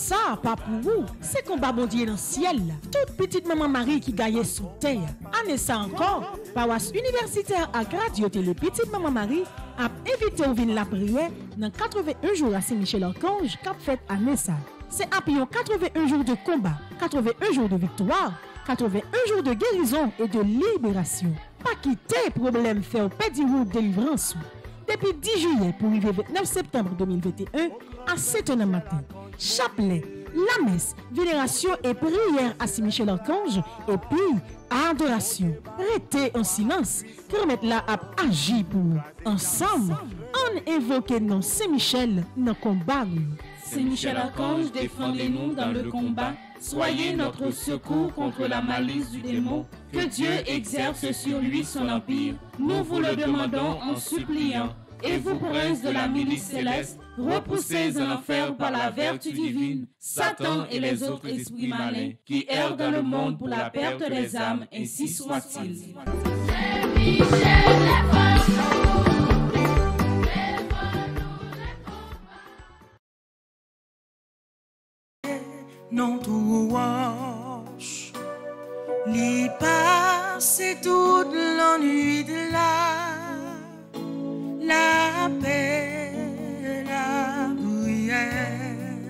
ça, pas pour vous. C'est combat bon Dieu dans le ciel. Toute petite maman Marie qui gagne sous terre. Année ça encore, paroisse universitaire à Radio Télé Petite Maman Marie a invité au vin la prière dans 81 jours à Saint-Michel-Archange qu'a fait année ça. C'est après 81 jours de combat, 81 jours de victoire, 81 jours de guérison et de libération. Pas quitter problème fait au pédirou de délivrance. Depuis 10 juillet pour arriver 29 septembre 2021 à 7h du matin. Chapelet, la messe, vénération et prière à Saint-Michel-Archange et puis adoration. Restez en silence, permettre là à agir pour nous. Ensemble, on évoque non Saint-Michel dans le combat. Saint-Michel-Archange, défendez-nous dans le combat. Soyez notre secours contre la malice du démon. Que Dieu exerce sur lui son empire. Nous vous le demandons en suppliant. Et vous, princes de la milice céleste, repoussez en enfer par la vertu divine Satan et les autres esprits malins qui errent dans le monde pour la perte des âmes, ainsi soit-il. Non tout wash, l'y passe toute la nuit de la paix, la prière.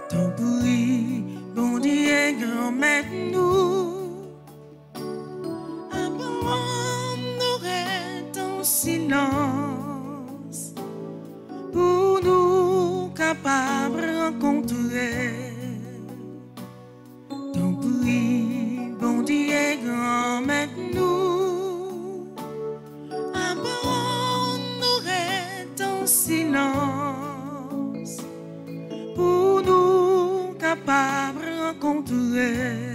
Ton bruit, bon Dieu, grand-mère nous, abandonnerait ton silence pour nous capables de rencontrer ton bruit, bon Dieu, grand-mère nous, abandonnerait ton silence pour nous capables de rencontrer.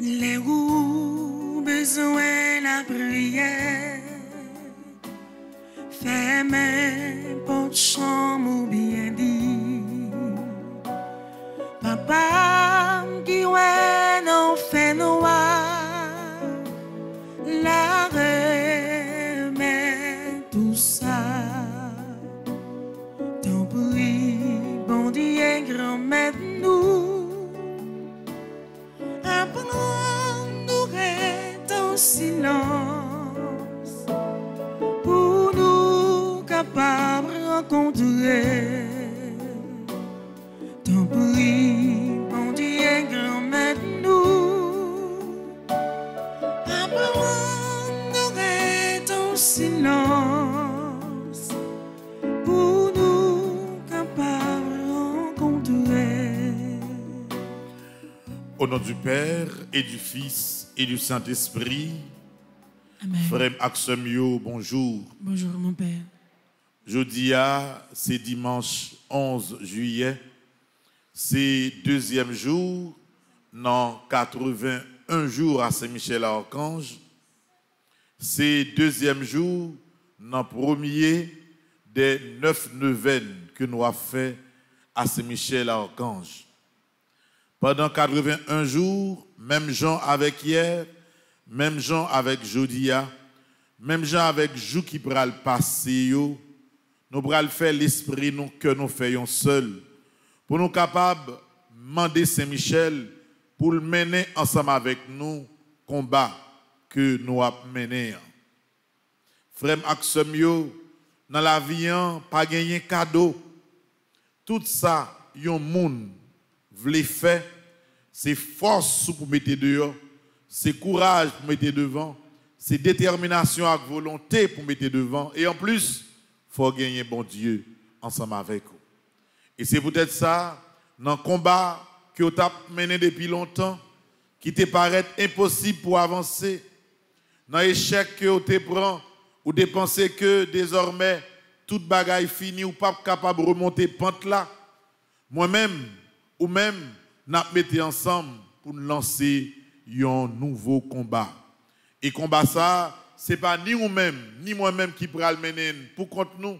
Les roues besoin la prière, fermez porte chambre ou bien dit, papa qui ouais non fait noir, la remet tout ça, ton bruit, bon Dieu, grand-mère nous. Abandonnerait ton silence pour nous capables de rencontrer ton bruit, bon Dieu, grand-mère nous. Abandonnerait ton silence pour nous capables de rencontrer. Au nom du Père et du Fils et du Saint-Esprit, Amen. Frère Axemio, bonjour. Bonjour mon Père. Jeudi, c'est dimanche 11 juillet, c'est deuxième jour, dans 81 jours à Saint-Michel-Archange. C'est deuxième jour, dans premier des 9 neuvaines que nous avons fait à Saint-Michel-Archange. Pendant 81 jours, même gens avec hier, même gens avec Jodia, même gens avec jou qui pral passer, nous pral faire l'esprit nous que nous faisons seuls, pour nous capables de demander Saint-Michel pour le mener ensemble avec nous, combat que nous avons mené. Frère Axemio, dans la vie, pas gagner cadeau. Tout ça, yon moun vle faire, c'est force pour mettre dehors, c'est courage pour mettre devant, c'est détermination avec volonté pour mettre devant. Et en plus, il faut gagner bon Dieu ensemble avec vous. Et c'est peut-être ça, dans le combat que vous avez mené depuis longtemps, qui te paraît impossible pour avancer, dans l'échec que vous te prend, ou de penser que désormais, toute bagaille finie, ou pas capable de remonter pente là. Moi-même, ou même, nous mettons ensemble pour nous lancer un nouveau combat. Et combat ça, ce n'est pas ni nous-mêmes, ni moi-même qui pourra le mener pour contre nous,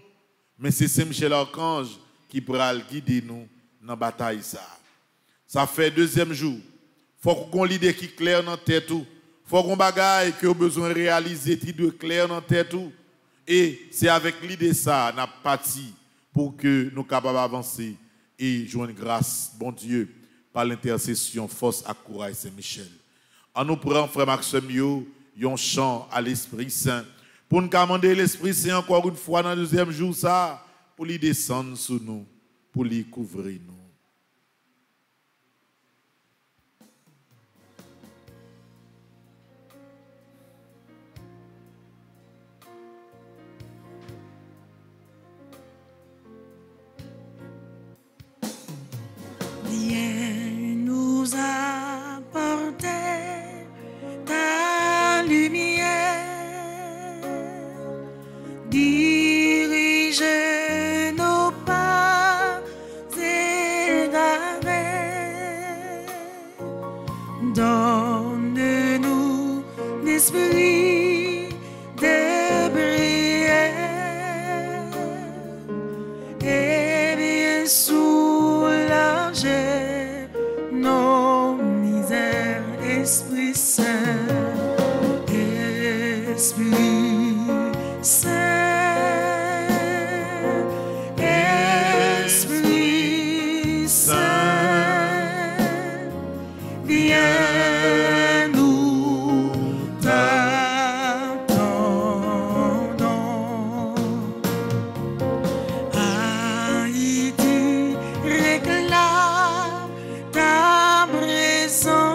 mais c'est Saint-Michel Archange qui pourra le guider nous dans la bataille. Ça fait deuxième jour. Il faut qu'on ait l'idée qui est claire dans la tête. Il faut qu'on bagaille que besoin de réaliser qui doit clair dans la tête. Et c'est avec l'idée ça, nous avons parti pour que nous soyons capables d'avancer et joindre grâce, bon Dieu, par l'intercession, force à courage Saint-Michel. En nous prenant, frère Maxime, un chant à l'Esprit Saint. Pour nous commander l'Esprit Saint encore une fois dans le deuxième jour, ça, pour lui descendre sur nous, pour lui couvrir nous. Viens nous apporter ta lumière, diriger nos pas égarés, donne-nous l'esprit de prière et bien soulager nos misères, Esprit Saint, Esprit Saint, Esprit Saint, viens nous t'attendons. Haïti réclame ta présence.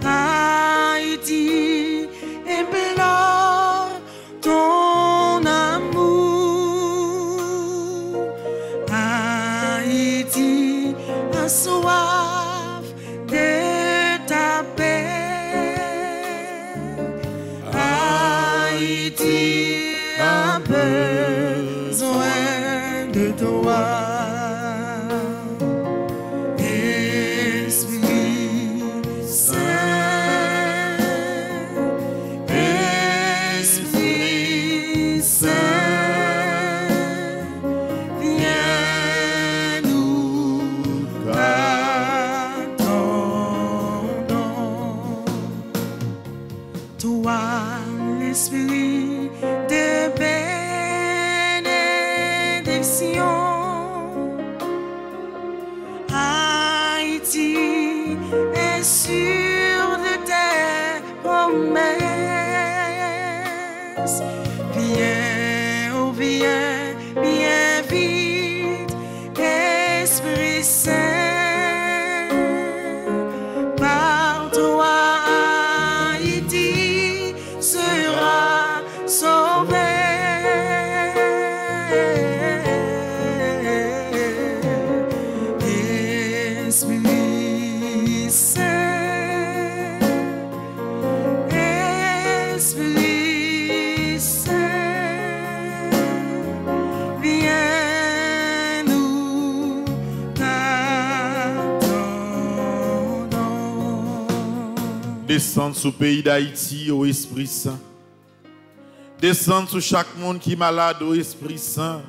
Haïti implore ton amour. Haïti a soif de ta paix. Haïti a besoin de toi. Esprit Saint, Esprit Saint, viens nous attendons. Toi, l'Esprit de bénédiction, Haïti est sûr de tes promesses. Viens, oh viens, viens vite, Esprit Saint. Par toi, Haïti sera sauvée. Esprit Saint, Esprit Saint, viens nous t'attendons. Descendre sur le pays d'Haïti au Esprit Saint. Descendre sur chaque monde qui est malade au Esprit Saint.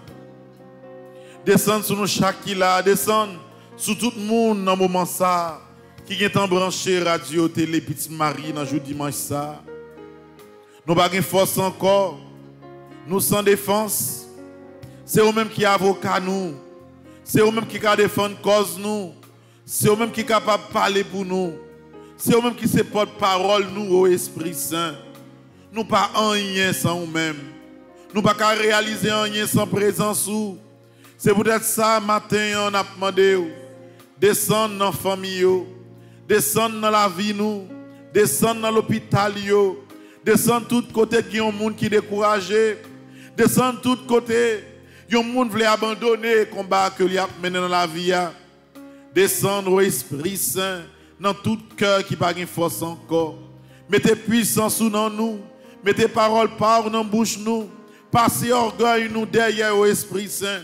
Descendre sur nous chaque qui là. Descendre sur tout le monde dans le moment ça. Qui est en branché radio, télé, Petite Marie dans le jour dimanche ça. Nous n'avons pas de force encore. Nous sans défense. C'est eux-mêmes qui sont avocats nous. C'est eux-mêmes qui sont défendre cause nous. C'est eux-mêmes qui sont capables de parler pour nous. C'est eux-mêmes qui se porte-parole nous au Esprit Saint. Nous pas rien sans nous-mêmes. Nous pas qu'à réaliser rien sans présence ou. C'est peut-être ça matin on a demandé descendre dans la famille, descendre dans la vie nous, descendre dans l'hôpital descendre tout côté qui ont monde qui découragé, descendre tout côté qui ont monde voulait abandonner le combat que lui a mené dans la vie. Descendre au Esprit Saint dans tout cœur qui n'a pas de force encore. Mettez puissance sous nous. Mettez parole par dans bouche nous. Passez orgueil nous derrière au Esprit Saint.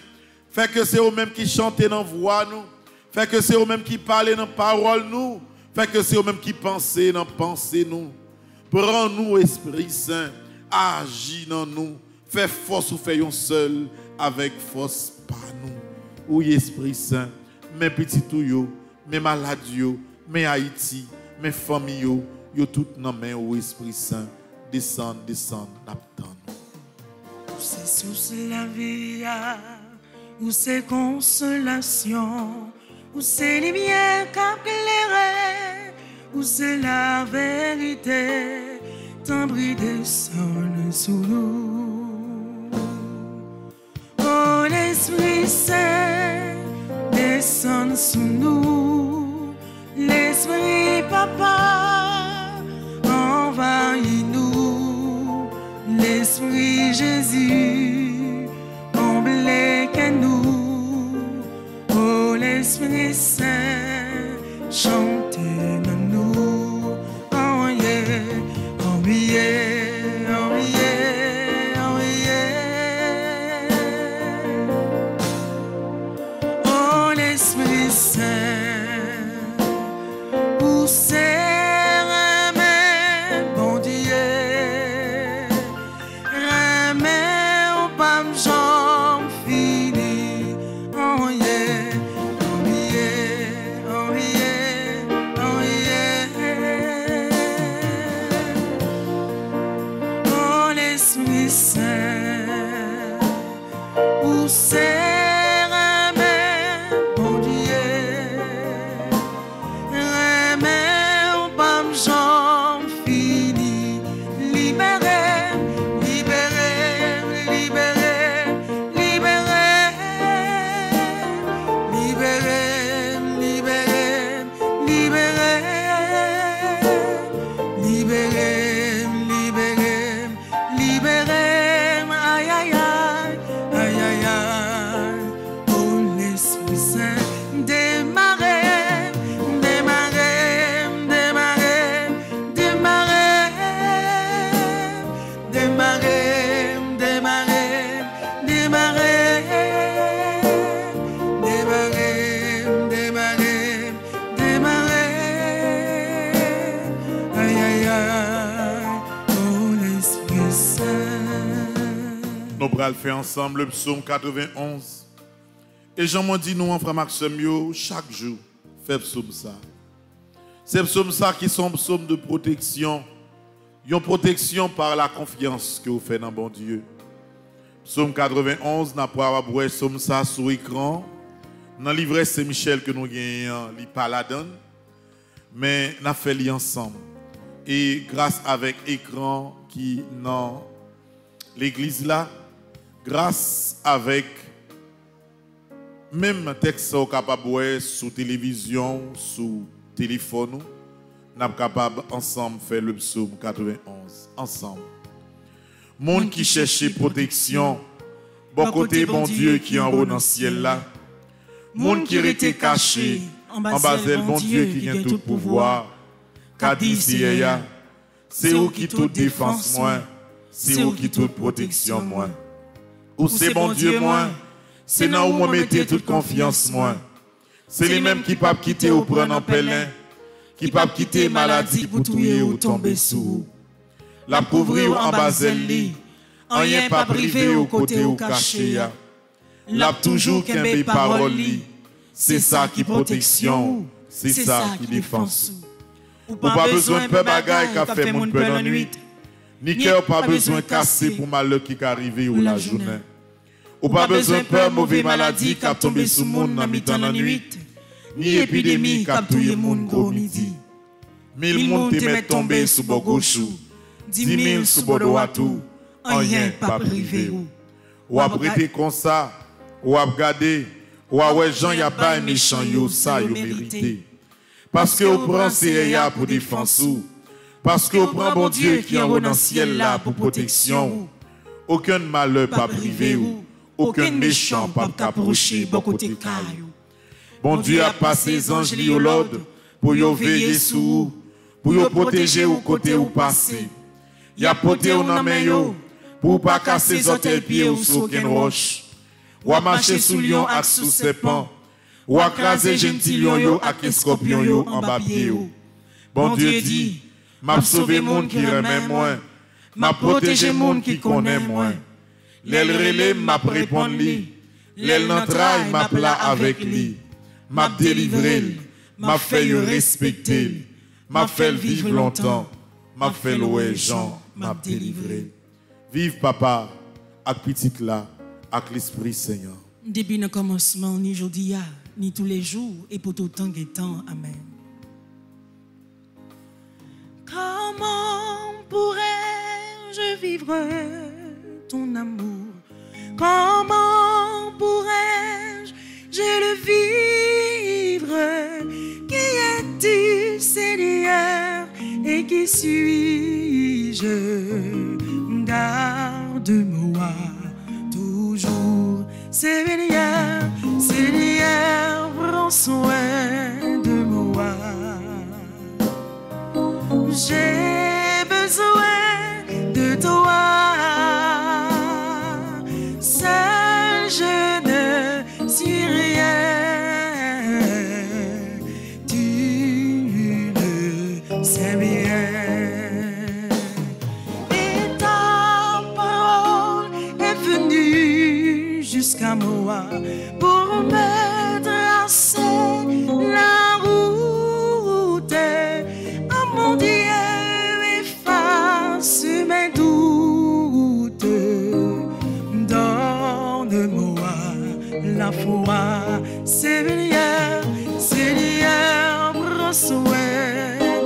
Fait que c'est eux-mêmes qui chantent dans voix nous. Fait que c'est eux-mêmes qui parlent dans parole nous. Fait que c'est eux-mêmes qui pensent dans penser nous. Prends-nous, Esprit Saint, agis dans nous. Fais force ou faisons seul avec force par nous. Oui, Esprit Saint, mes petits tuyaux, mes malades, mes Haïti, mes familles, yo tout dans main au Esprit Saint. Descend, n'attend. Où c'est source la vie, où c'est consolation, où c'est les biens qu'éclairer, où c'est la vérité, tant brille descend sous nous. Oh, l'Esprit Saint, descend sous nous, l'Esprit Papa, envahis-nous, l'Esprit Jésus, comblez que nous. Oh, l'Esprit Saint, chantez dans nous. Oh yeah, oh yeah, oh yeah, oh yeah. Oh, l'Esprit Saint, où c'est remède, bon Dieu, remède au bam jambe fini. Oh yeah, oh yeah, oh yeah, oh yeah. Oh, l'Esprit Saint, où c'est remède, bon Dieu, remède au bam jambe fini. Libérez, libérez, libérez, libérez, libérez, libérez, libérez, libérez, libérez, libérez, aïe aïe aïe, aïe aïe aïe. Oh, l'Esprit Saint, démarrez, démarrez, démarrez, démarrez, démarrez, démarrez, démarrez, démarrez, démarrez, démarrez. Aïe aïe aïe, oh, l'Esprit Saint. Nous allons le faire ensemble le psaume 91. Et Jean m'a dit nous en frère Maxime, chaque jour, fait psaume ça. C'est psaume ça qui sont psaumes de protection. Une protection par la confiance que vous faites dans bon Dieu. Psaume 91, n'a pas voir psaume ça sur l'écran. Dans le livret Saint-Michel que nous gagnons, il pas la donne. Mais nous avons fait li ensemble. Et grâce avec écran qui dans l'église là, grâce avec même texte capable voir sur télévision, sur téléphone, nous sommes capables ensemble faire le psaume 91 ensemble. Monde qui cherche protection, bon côté bon Dieu qui en haut dans le ciel là. Monde qui était caché en bas bon Dieu qui a tout pouvoir. Qu'a dit c'est où qui toute défense moi, c'est où qui toute protection moi. Où c'est bon Dieu moi, c'est là où moi mettez toute confiance moi. C'est les mêmes qui peuvent quitter ou prendre en pèlerin, qui peuvent quitter maladie pour tuer ou tomber sous. La couvrir en bas li, en rien pas privé au côté ou caché. La toujours qu'un parole li, c'est ça qui protection, c'est ça qui défense. Ou pas besoin de bagaille qu'a fait mon peur en nuit. Ni cœur pas besoin casser pour malheur qui arrive ou la journée. Ou pas besoin peur mauvaise maladie qui a tombé sous monde dans mi-temps en nuit. Ni épidémie qui a tué monde gros midi. 1000 monde te met tombé sous bon gauche. 10 000 sous bon droit tout. Rien pas privé. Ou a prêté comme ça. Ou a regardé. Ou a ouais Jean y a pas un méchant yo ça yo mérité. Parce que vous prenez CEA pour défense. Parce que vous prenez bon Dieu qui est en haut dans le ciel là pour protection. Aucun malheur pas privé. Aucun méchant pas approcher beaucoup de cailloux. Bon Dieu a passé les anges li au l'ordre pour y veiller sur vous, pour y protéger au côté où passer. Y a porté au nom yo pour pas casser les autres pieds ou sur aucune roche. Ou a marcher sous lion ak sous serpent. Ou a craser gentil lion yo ak scorpion yo en bas pied yo. Bon Dieu dit, m'a sauvé monde qui remet moins, m'a protégé monde qui connaît moins. L'aile relais m'a répondu lui, l'aile n'entraille m'a plat avec lui, m'a délivré, m'a fait respecter, m'a fait vivre longtemps, m'a fait louer Jean, m'a délivré. Vive papa, avec petite là, avec l'Esprit Seigneur. Depuis le commencement, ni aujourd'hui, ni tous les jours, et pour tout temps et temps. Amen. Comment pourrais-je vivre ton amour? Comment pourrais-je le vivre? Qui es-tu, Seigneur, et qui suis-je? Garde-moi toujours, Seigneur, Seigneur, prends soin de moi. J'ai besoin de toi, seul je ne suis rien, tu le sais bien. Et ta parole est venue jusqu'à moi pour me tracer la route. Oh mon Dieu, efface mes doutes, donne-moi la foi, Seigneur, Seigneur, prends soin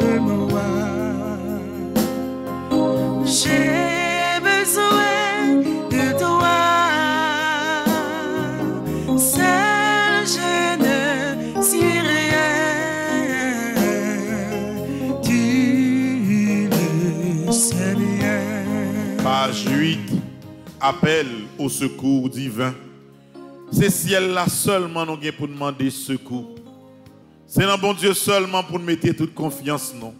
de moi. J'ai besoin de toi, seul je ne suis rien, tu le sais bien. Page 8, appel au secours divin. C'est ciel là seulement nous avons pour demander secours. C'est dans bon Dieu seulement pour nous mettre toute confiance non.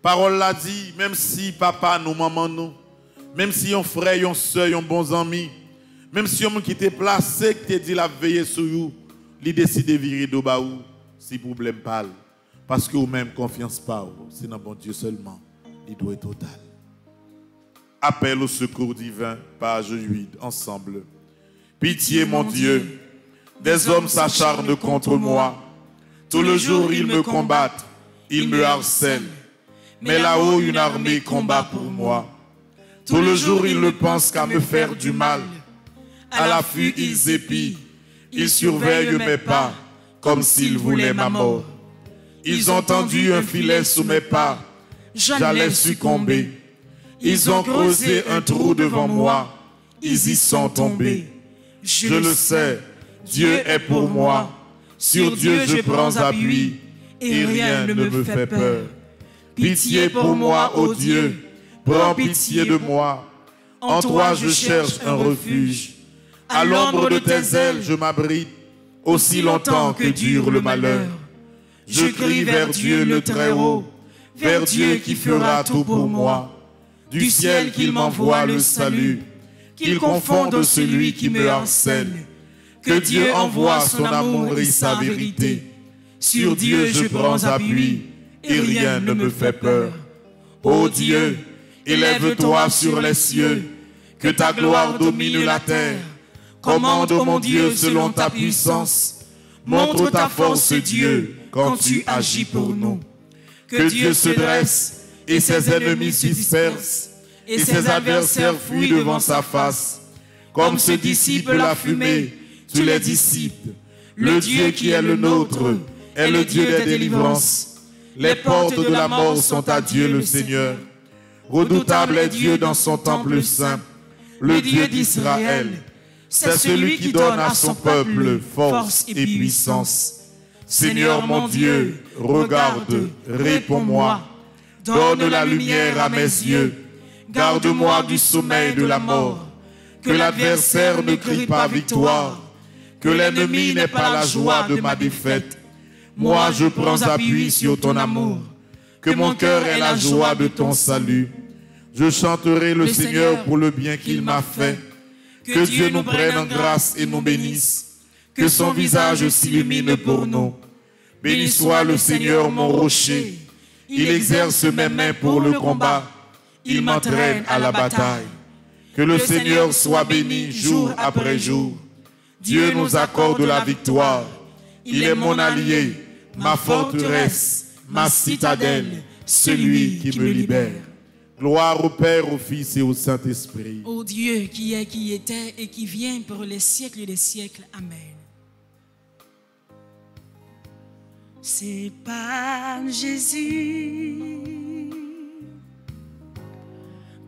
Parole l'a dit, même si papa nous, maman nous, même si on frère, on soeur, on bons amis, même si on qui était placé, qui te dit la veiller sur vous, il décide de virer de bas ou, si problème pas. Parce que vous même confiance pas, c'est dans bon Dieu seulement, il doit être total. Appel au secours divin, page 8, ensemble. Pitié, mon Dieu, des hommes s'acharnent contre moi. Tout le jour, ils me combattent, ils me harcèlent. Mais là-haut, une armée combat pour moi. Tout le jour, ils ne pensent qu'à me faire du mal. À l'affût, ils épient. Ils surveillent mes pas, comme s'ils voulaient ma mort. Ils ont tendu un filet sous mes pas. J'allais succomber. Ils ont creusé un trou devant moi. Ils y sont tombés. Je le sais, Dieu est pour moi. Sur Dieu je prends appui et rien ne me fait peur. Pitié pour moi, ô Dieu, prends pitié de moi. En toi je cherche un refuge. À l'ombre de tes ailes je m'abrite, aussi longtemps que dure le malheur. Je crie vers Dieu le Très-Haut, vers Dieu qui fera tout pour moi. Du ciel qu'il m'envoie le salut, qu'il confonde celui qui me harcèle. Que Dieu envoie son amour et sa vérité. Sur Dieu je prends appui et rien ne me fait peur. Ô Dieu, élève-toi sur les cieux, que ta gloire domine la terre. Commande, ô mon Dieu, selon ta puissance. Montre ta force, Dieu, quand tu agis pour nous. Que Dieu se dresse et ses ennemis se dispersent, et ses adversaires fuient devant sa face. Comme se dissipe la fumée, tu les dissipes. Le Dieu qui est le nôtre est le Dieu des délivrances. Les portes de la mort sont à Dieu le Seigneur. Redoutable est Dieu dans son temple saint, le Dieu d'Israël. C'est celui qui donne à son peuple force et puissance. Seigneur mon Dieu, regarde, réponds-moi. Donne la lumière à mes yeux. Garde-moi du sommeil de la mort. Que l'adversaire ne crie pas victoire. Que l'ennemi n'ait pas la joie de ma défaite. Moi je prends appui sur ton amour. Que mon cœur ait la joie de ton salut. Je chanterai le Seigneur pour le bien qu'il m'a fait. Que Dieu nous prenne en grâce et nous bénisse. Que son visage s'illumine pour nous. Béni soit le Seigneur mon rocher Il exerce mes mains pour le combat. Il m'entraîne à la bataille. Que le Seigneur soit béni jour après jour. Dieu nous accorde la victoire. Il est mon allié, ma forteresse, ma citadelle, celui qui me libère. Gloire au Père, au Fils et au Saint-Esprit. Ô Dieu qui est, qui était et qui vient pour les siècles des siècles. Amen. C'est par Jésus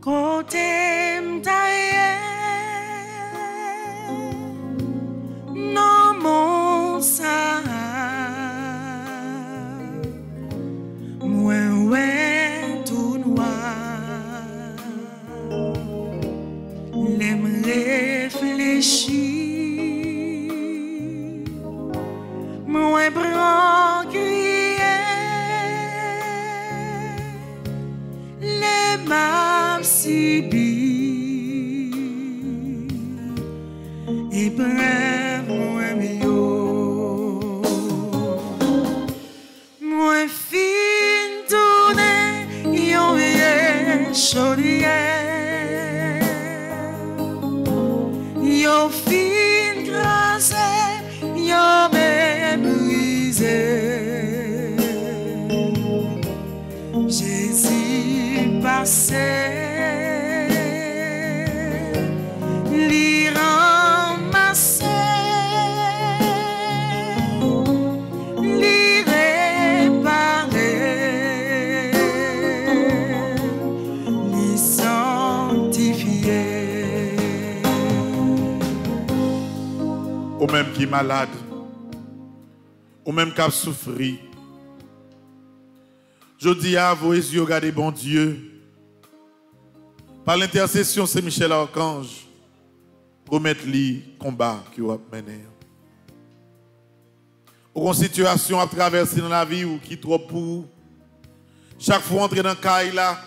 qu'on t'aime d'ailleurs. Non, mon sang, moi, ouais, tout noir. L'aime réfléchir, moi, prends crier, les mains subir, et bref, moi, mieux, moi, fin tourner, yon vieille chaudière. Yo fin grasé, yo méprisé. Jésus passé, l'y ramassé, l'y réparé, l'y sanctifié. Ou même qui est malade, ou même qui a souffert. Je dis à vos yeux, regardez bon Dieu. Par l'intercession, c'est Michel Archange. Remettre le combat qui va mener. Ou une situation à traverser dans la vie ou qui est trop pour. Chaque fois entrer dans le caille là,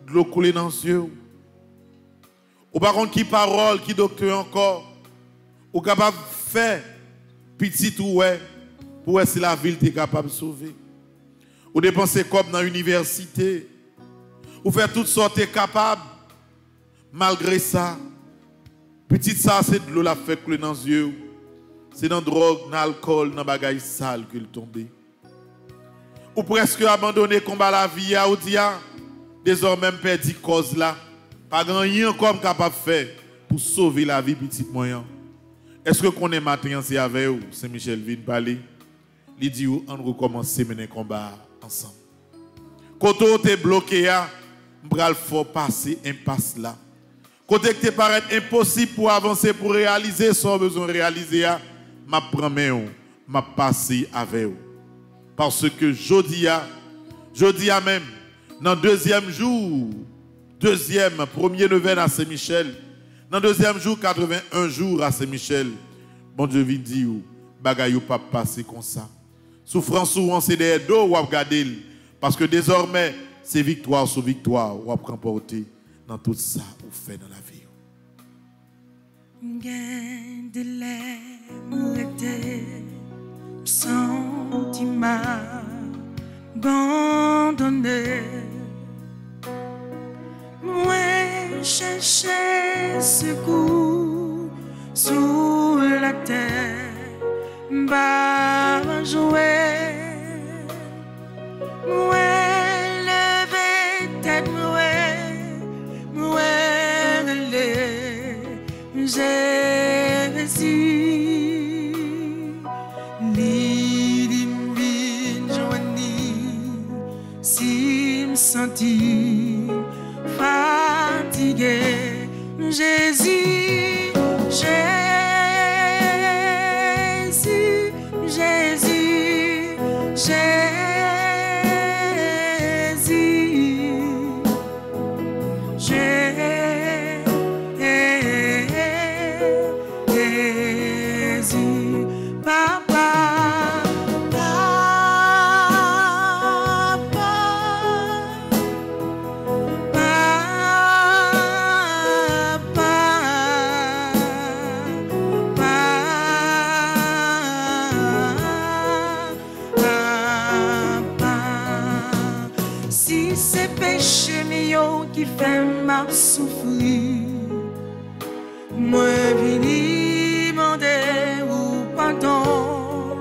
de l'eau couler dans les yeux. Ou par contre, qui parole, qui docteur encore. Ou capable de faire petit ou ouais, pour voir si la ville est capable de sauver. Ou dépenser comme dans l'université. Ou faire toutes sortes de capables. Malgré ça, petit ça, c'est de l'eau la fait couler dans les yeux. C'est dans la drogue, dans l'alcool, dans les bagages sales qu'il tombe. Ou presque abandonner combat la vie, ou dire, désormais perdu cause là. Pas grand rien comme capable de faire pour sauver la vie petit moyen. Est-ce que qu'on est matin c'est avec vous, Saint-Michel vient parler. Il dit on recommence à mener combat ensemble. Quand on est bloqué, on va faut passer impasse là. Quand te paraît impossible pour avancer, pour réaliser ce besoin de réaliser, m'a promets, m'a passé avec vous. Parce que jeudi même, dans le deuxième jour, premier neuvaine à Saint-Michel, dans le deuxième jour, 81 jours à Saint-Michel, bon Dieu vient dire, bagay ou pas passer comme ça. Souffrance souvent, c'est des dos ou à regarder. Parce que désormais, c'est victoire sur victoire ou à remporter dans tout ça ou fait dans la vie. Gain de l'air, sentiment abandonné. Moi, chercher secours sous la terre, bas jouer. Moi, lever tête, moi, Jésus, l'idime joigni, si me sentis fatigué, Jésus, Jésus, Jésus, Jésus, qui fait m'a souffrir. Moi vini demander ou pardon.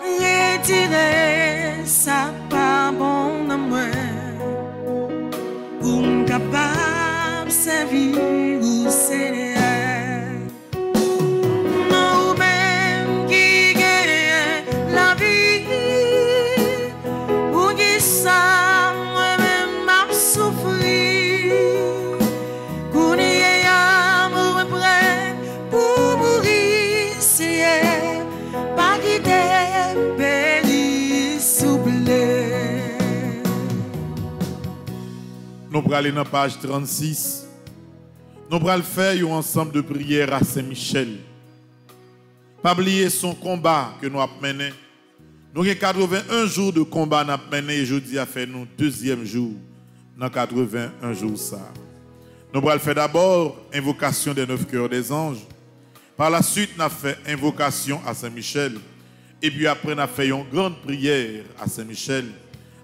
Retirer ça pas bon dans moi. Pour m'capable servir ou Seigneur. Nous allons aller dans la page 36. Nous allons faire un ensemble de prières à Saint-Michel. Pas oublier son combat que nous avons mené. Nous avons 81 jours de combat nous avons mené et jeudi a fait nous deuxième jour dans 81 jours ça. Nous allons faire d'abord invocation des 9 cœurs des anges. Par la suite, nous avons fait invocation à Saint-Michel. Et puis après, nous avons fait une grande prière à Saint-Michel.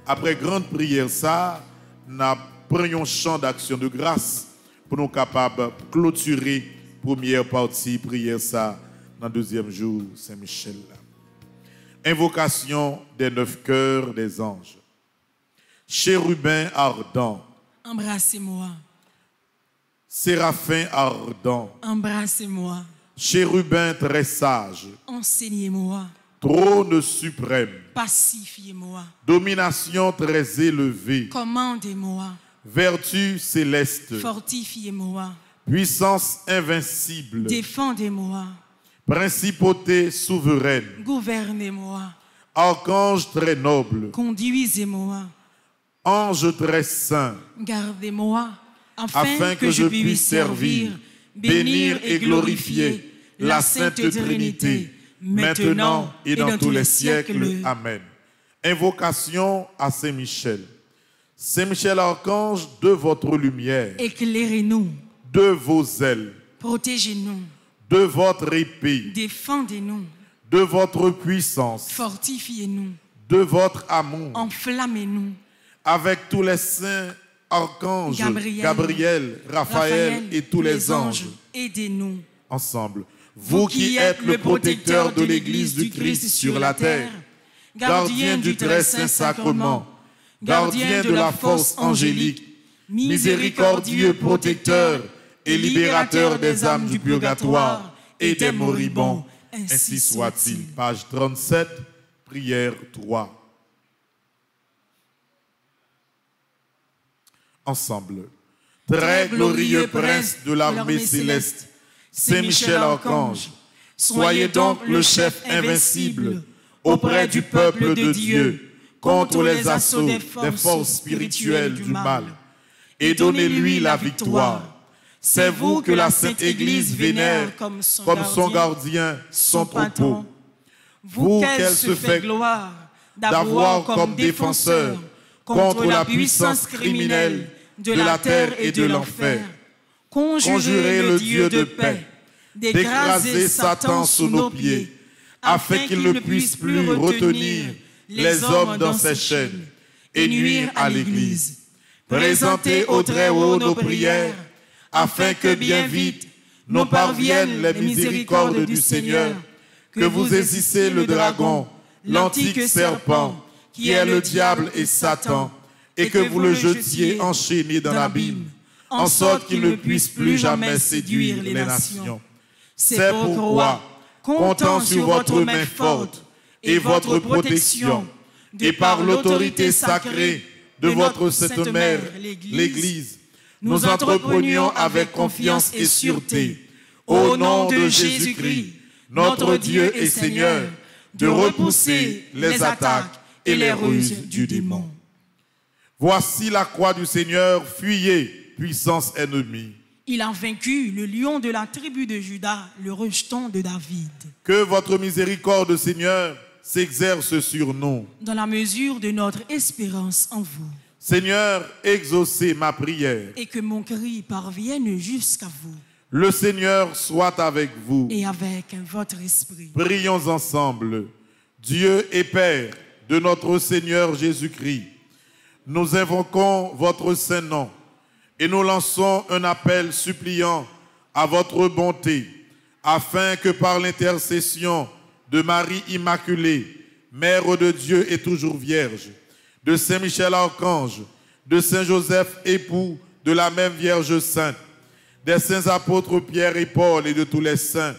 Après grande prière ça, nous prenons un chant d'action de grâce pour nous capables de clôturer la première partie prière ça dans le deuxième jour Saint-Michel. Invocation des 9 cœurs des anges. Chérubin ardent. Embrassez-moi. Séraphin ardent. Embrassez-moi. Chérubin très sage. Enseignez-moi. Trône suprême. Pacifiez-moi. Domination très élevée. Commandez-moi. Vertu céleste. Fortifiez-moi. Puissance invincible. Défendez-moi. Principauté souveraine. Gouvernez-moi. Archange très noble. Conduisez-moi. Ange très saint. Gardez-moi. Afin que je puisse servir, bénir et glorifier la Sainte Trinité, maintenant et dans tous les siècles. Amen. Invocation à Saint-Michel. Saint-Michel Archange, de votre lumière, éclairez-nous, de vos ailes, protégez-nous, de votre épée, défendez-nous, de votre puissance, fortifiez-nous, de votre amour, enflammez-nous, avec tous les saints archanges, Gabriel, Raphaël et tous les anges, aidez-nous ensemble. Vous qui êtes le protecteur de l'Église du Christ sur la terre, gardien du très saint sacrement, gardien de la force angélique, miséricordieux protecteur et libérateur des âmes du purgatoire et des moribonds, ainsi soit-il. Page 37, prière 3. Ensemble. Très glorieux prince de l'armée céleste, Saint-Michel Archange, soyez donc le chef invincible auprès du peuple de Dieu contre les assauts des forces spirituelles du mal et donnez-lui la victoire. C'est vous que la Sainte Église vénère comme son gardien, son troupeau. Vous qu'elle se fait gloire d'avoir comme défenseur contre la puissance criminelle de la terre et de l'enfer. Conjurez le Dieu de paix d'écraser Satan sous nos pieds, afin qu'il ne puisse plus retenir les hommes dans ses chaînes et nuire à l'Église. Présentez au Très-Haut nos prières, afin que bien vite nous parviennent les miséricordes du Seigneur, que vous saisissez le dragon, l'antique serpent, qui est le diable et Satan, et que vous le jetiez enchaîné dans l'abîme, en sorte qu'il ne puisse plus jamais séduire les nations. C'est pourquoi, comptant sur votre main forte et votre protection, et par l'autorité sacrée de votre Sainte Mère, l'Église, nous entreprenions avec confiance et sûreté, au nom de Jésus-Christ, notre Dieu et Seigneur, de repousser les attaques et les ruses du démon. Voici la croix du Seigneur, fuyez, puissance ennemie. Il a vaincu le lion de la tribu de Juda, le rejeton de David. Que votre miséricorde, Seigneur, s'exerce sur nous. Dans la mesure de notre espérance en vous. Seigneur, exaucez ma prière. Et que mon cri parvienne jusqu'à vous. Le Seigneur soit avec vous. Et avec votre esprit. Prions ensemble. Dieu et Père de notre Seigneur Jésus-Christ, nous invoquons votre saint nom Et nous lançons un appel suppliant à votre bonté, afin que par l'intercession de Marie Immaculée, Mère de Dieu et toujours Vierge, de Saint Michel Archange, de Saint Joseph, époux de la même Vierge Sainte, des saints apôtres Pierre et Paul et de tous les saints,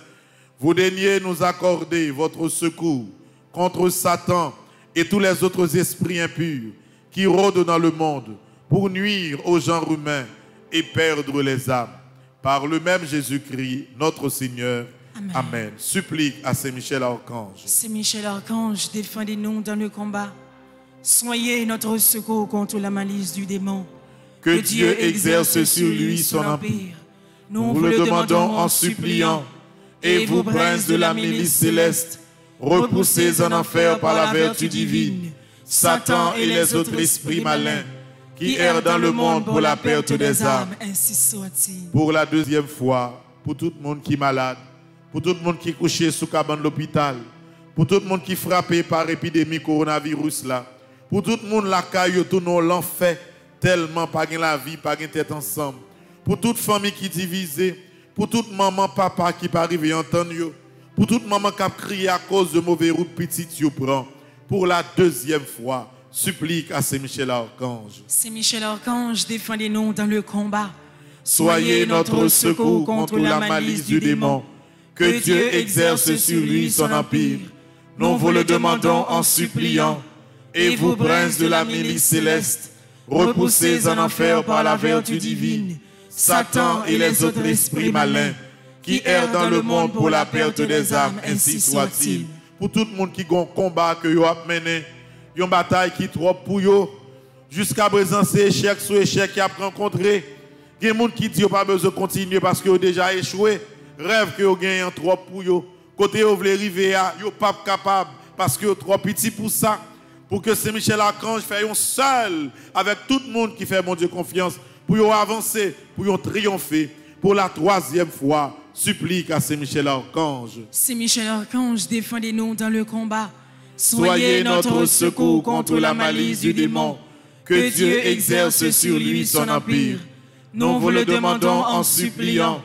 vous daignez nous accorder votre secours contre Satan et tous les autres esprits impurs qui rôdent dans le monde pour nuire au genre humain et perdre les âmes. Par le même Jésus-Christ, notre Seigneur. Amen. Amen. Supplique à Saint Michel Archange. Saint Michel Archange, défendez-nous dans le combat. Soyez notre secours contre la malice du démon. Que Dieu exerce sur lui son empire. Nous vous le demandons en suppliant. Et vous, princes de la milice céleste, repoussez en enfer par la vertu divine Satan et les autres esprits malins qui errent dans le monde pour la perte des âmes. Ainsi soit-il. Pour la deuxième fois, pour tout le monde qui est malade, pour tout le monde qui est couché sous cabane de l'hôpital, pour tout le monde qui est frappé par l'épidémie coronavirus là, pour tout le monde la caille, tout nous l'enfer, tellement pas la vie, pas de tête ensemble. Pour toute famille qui est divisée, pour toute maman, papa qui pas arrivé à entendre, pour toute maman qui a crié à cause de mauvais route petite, prend. Pour la deuxième fois, supplique à Saint Michel Archange. Saint Michel Archange, défendez-nous dans le combat. Soyez notre secours contre la malice du démon. Que Dieu exerce sur lui son empire. Nous vous le demandons en suppliant. Et vous, princes de la milice céleste, repoussez en enfer par la vertu divine Satan et les autres esprits malins qui errent dans le monde pour la perte des âmes, ainsi soit-il. Pour tout le monde qui a un combat que vous avez mené, une bataille qui est trop pour vous, jusqu'à présent c'est échec sur échec qui a rencontré. Il y a des gens qui disent qu'ils n'ont pas besoin de continuer parce qu'ils ont déjà échoué. Rêve que vous gagnez trop pour vous. Côté vous voulez arriver à, vous n'êtes pas capable parce que vous êtes trop petit pour ça. Pour que Saint Michel Archange fasse un seul avec tout le monde qui fait mon Dieu confiance. Pour avancer, pour triompher. Pour la troisième fois, supplique à Saint Michel Archange. Saint Michel Archange, défendez-nous dans le combat. Soyez notre secours contre la malice du démon. Que Dieu exerce sur lui son empire. Nous vous le demandons en suppliant.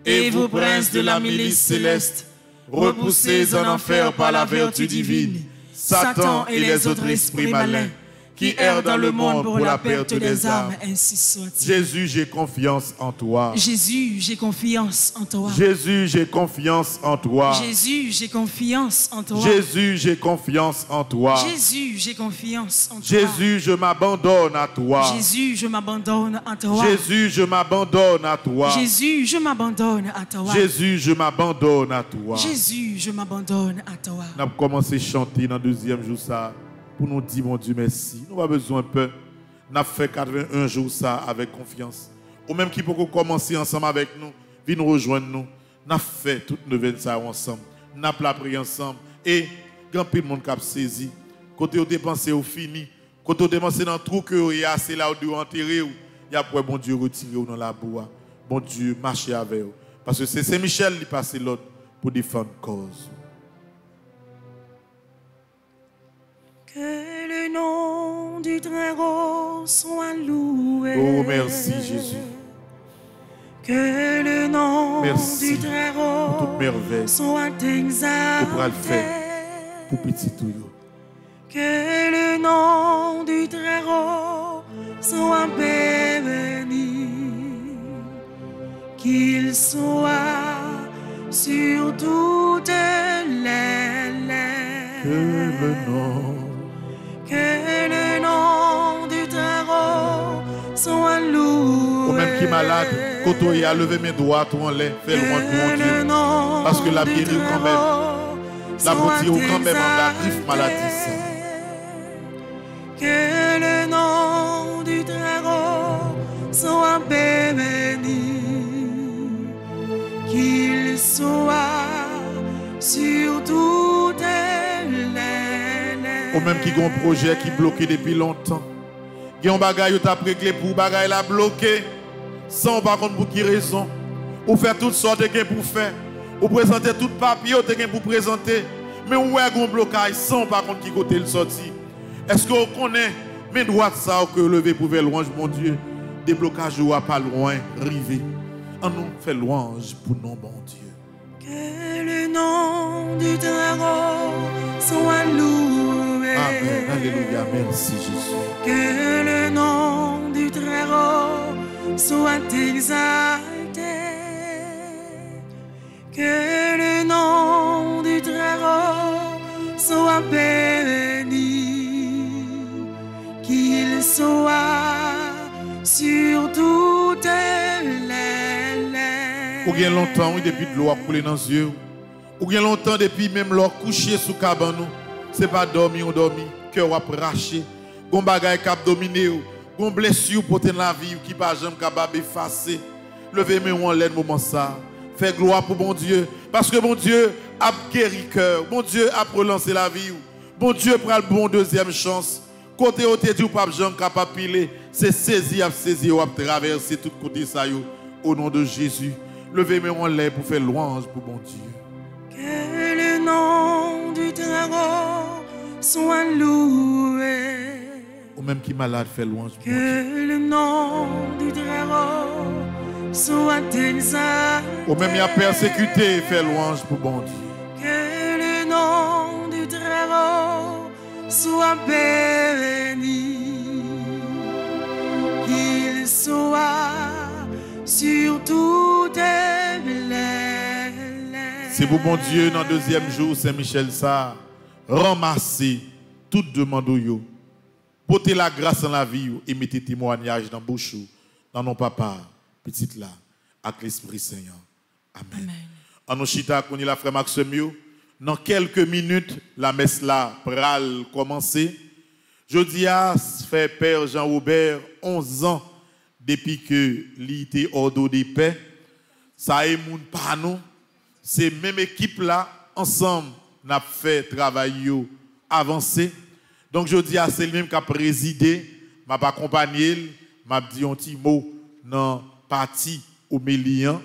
Et vous, princes de la milice céleste, repoussez en enfer par la vertu divine Satan et les autres esprits malins qui errent dans le monde pour la perte des âmes. Ainsi soit-il. Jésus, j'ai confiance en toi. Jésus, j'ai confiance en toi. Jésus, j'ai confiance en toi. Jésus, j'ai confiance en toi. Jésus, j'ai confiance en toi. Jésus, j'ai confiance en toi. Jésus, je m'abandonne à toi. Jésus, je m'abandonne à toi. Jésus, je m'abandonne à toi. Jésus, je m'abandonne à toi. Jésus, je m'abandonne à toi. Jésus, je m'abandonne à toi. On a commencé à chanter dans le deuxième jour ça. Pour nous dire, mon Dieu, merci. Nous n'avons pas besoin de peur. Nous avons fait 81 jours ça avec confiance. Ou même qui peut commencer ensemble avec nous, viens nous rejoindre nous. Nous avons fait toute neuvaine ça ensemble. Nous avons la prière ensemble. Et, quand tout le monde a saisi, quand on dépense, au fini. Quand on dépense dans le trou que vous avez, c'est là où vous enterrez. Il y a pour bon Dieu retirer dans la boue. Bon Dieu, marcher avec vous. Parce que c'est Saint-Michel qui passe l'autre pour défendre la cause. Que le nom du Très-Haut soit loué. Oh, merci Jésus. Que le nom merci du Très-Haut pour toute merveille soit exalté. Pour le faire pour petit tout. Que le nom du Très-Haut soit béni. Qu'il soit sur toutes les lèvres. Que le nom. Que le nom du Très-Haut soit loué. Ou même qui est malade, quand il a levé mes doigts, tout en l'air, fait loin de mon Dieu. Parce que la guérit quand même. La beauté quand même en la griffe maladie. Que le nom du Très-Haut soit béni. Qu'il soit sur toutes les lèvres. Ou même qui a un projet qui est bloqué depuis longtemps. Il y a un bagage qui t'a réglé pour bagage la bloqué. Sans par contre pour qui raison. Ou faire toutes sortes de choses pour faire. Ou présenter tout papier pour présenter. Mais où est un blocage sans par contre qui côté le sorti. Est-ce que vous connaissez mes droits de ça que lever pour faire louange mon Dieu. déblocage ou pas loin, rivé. On nous fait louange pour nos bon Dieu. Que le nom du Très-Haut soit loué. Amen. Alléluia. Merci Jésus. Que le nom du Très-Haut soit exalté. Que le nom du Très-Haut soit béni. Qu'il soit sur toutes les lèvres. Ou bien longtemps, oui, depuis de l'eau a coulé dans les yeux. Ou bien longtemps, depuis même l'eau couché sous cabane. C'est pas dormir, on dormi. Cœur a raché. Gon bagay cap dominé. Gon blessure pour tenir la vie qui pas jamais capable effacer. Levez-moi en l'air moment ça. Fais gloire pour bon Dieu. Parce que bon Dieu a guéri cœur. Bon Dieu a relancé la vie. Bon Dieu prend le bon deuxième chance. Côté où tu dis ou pas jamais capable piler. C'est saisi à traverser tout côté ça yo. Au nom de Jésus. Levez-moi en l'air pour faire louange pour bon Dieu. Que le nom du Très-Haut soit loué. Ou même qui malade fait louange pour bon Dieu. Que le nom du Très-Haut soit exalté. Ou même il a persécuté fait louange pour bon Dieu. Que le nom du Très-Haut soit béni. Qu'il soit sur toutes les lèvres. C'est pour bon Dieu, dans le deuxième jour, Saint-Michel, ça, ramasser toute demande yo, porter la grâce dans la vie et mettre témoignage dans la bouche, dans nos papas, petite là, avec l'Esprit Seigneur. Amen. En nous chita, qu'on y la frère Maxime, dans quelques minutes, la messe là, pral commencer. Jeudi a fait Père Jean-Robert 11 ans depuis que l'ité ordre de paix. Ça est moun pas nous. C'est même équipe là, ensemble, n'a fait travail avancé. Donc je dis à c'est lui-même qui a présidé, m'a accompagné, m'a dit un petit mot dans parti au Mélian.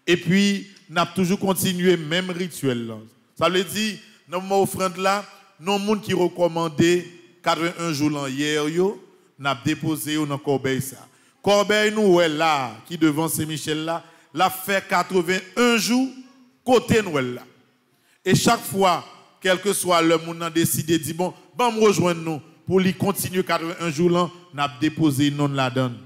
Et puis, n'a toujours continué même rituel là. Ça veut dire, dans mon offrande là, non monde qui recommandé 81 jours là hier yo, n'a déposé dans corbeille ça. Corbeille nous est là, qui devant Saint-Michel là, l'a fait 81 jours côté Noël là. Et chaque fois, quel que soit le monde a décidé dit bon, me rejoindre nous pour lui continuer 81 jours là, n'a déposé non la donne.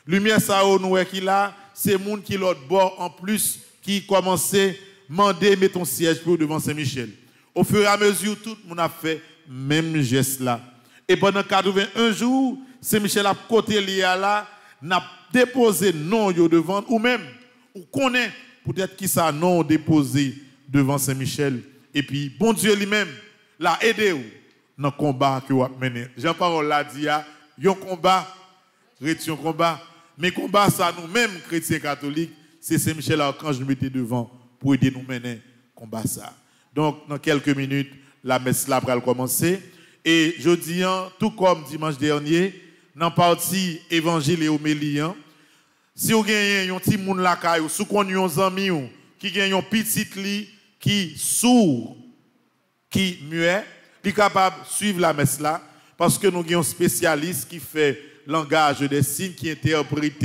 Lumière ça nous qui là, c'est monde qui l'autre bord en plus qui commençait demander mettre ton siège pour devant Saint-Michel. Au fur et à mesure tout le monde a fait même geste là. Et pendant 81 jours, Saint-Michel a côté lié là, n'a déposé non yo devant ou même ou connaît peut-être qui ça non déposé devant Saint-Michel et puis bon Dieu lui-même l'a aidé dans le combat que vous avez mené. Jean-Paul l'a dit, il y a un combat, un combat, mais combat ça nous-mêmes chrétiens catholiques, c'est Saint-Michel Archange nous mettait devant pour aider nous mener combat ça. Donc dans quelques minutes, la messe là va commencer et jeudi tout comme dimanche dernier, dans partie évangile et homélie, si vous avez un petit monde là caillou, si vous avez un ami qui gagne un petit li qui sourd, qui muet, il est capable de suivre la messe là parce que nous avons un spécialiste qui fait langage des signes qui interprète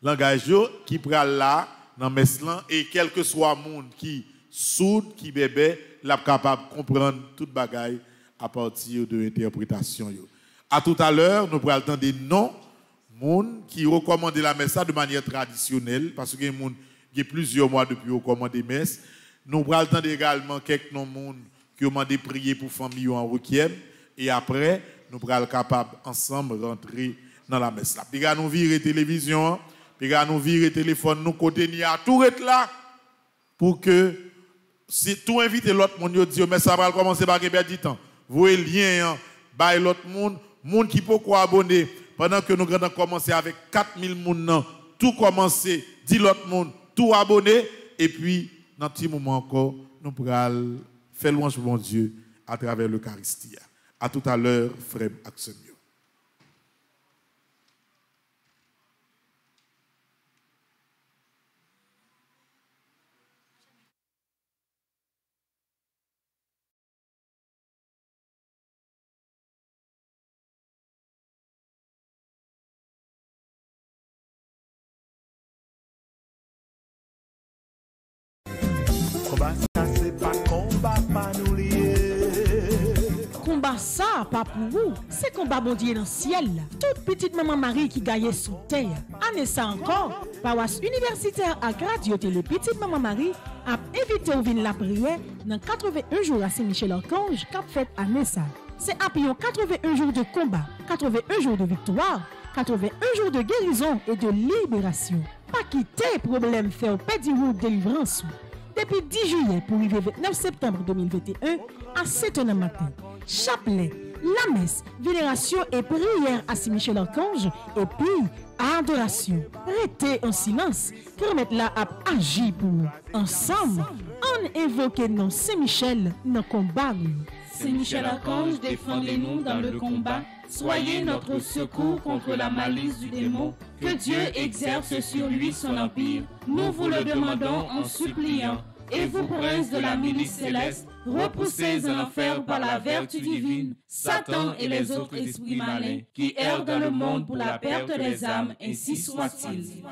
langage qui prend là dans la messe là et quel que soit le monde qui sourd, qui bébé, il est capable de comprendre toute bagaille à partir de l'interprétation. À tout à l'heure, nous pourrons entendre des noms monde qui recommande la messe de manière traditionnelle parce que monde qui a plusieurs mois depuis recommande la messe. Nous pourrons entendre également quelques noms monde qui ont demandé prier pour famille en requiem et après nous pourrons être capables ensemble rentrer dans la messe là. Puis nous virer télévision, puis nous virer téléphone, nous côté ni à tout être là pour que si tout invite l'autre monde dit mais ça va commencer par gagner du temps. Voyez lien by l'autre monde qui peut quoi abonner pendant que nous allons commencer avec 4000 personnes, tout commencer, dit l'autre monde, tout abonné et puis dans un petit moment encore nous pourrons faire louange pour mon Dieu à travers l'Eucharistie. À tout à l'heure, frère Axel. Combat ça c'est pas combat pas nous lier. Combat ça, pas pour vous, c'est combat bon Dieu dans le ciel. Toute petite maman Marie qui gagne sous terre. Année ça encore, paroisse universitaire à Radio Télé Petite Maman Marie a invité au vin la prière dans 81 jours à Saint-Michel-Archange qu'a fait année ça. C'est après 81 jours de combat, 81 jours de victoire, 81 jours de guérison et de libération. Pas quitter problème faire perdre route délivrance. Depuis 10 juillet pour arriver 29 septembre 2021 à 7h du matin. Chapelet, la messe, vénération et prière à Saint-Michel-Archange et puis adoration. Restez en silence, permettre là à agir pour nous. Ensemble, on invoque non Saint-Michel dans le combat. Saint-Michel-Archange, défendez-nous dans le combat. Soyez notre secours contre la malice du démon. Que Dieu exerce sur lui son empire. Nous vous le demandons en suppliant. Et vous, princes de la milice céleste, repoussez en enfer par la vertu divine Satan et les autres esprits malins qui errent dans le monde pour la perte des âmes, ainsi soit-il.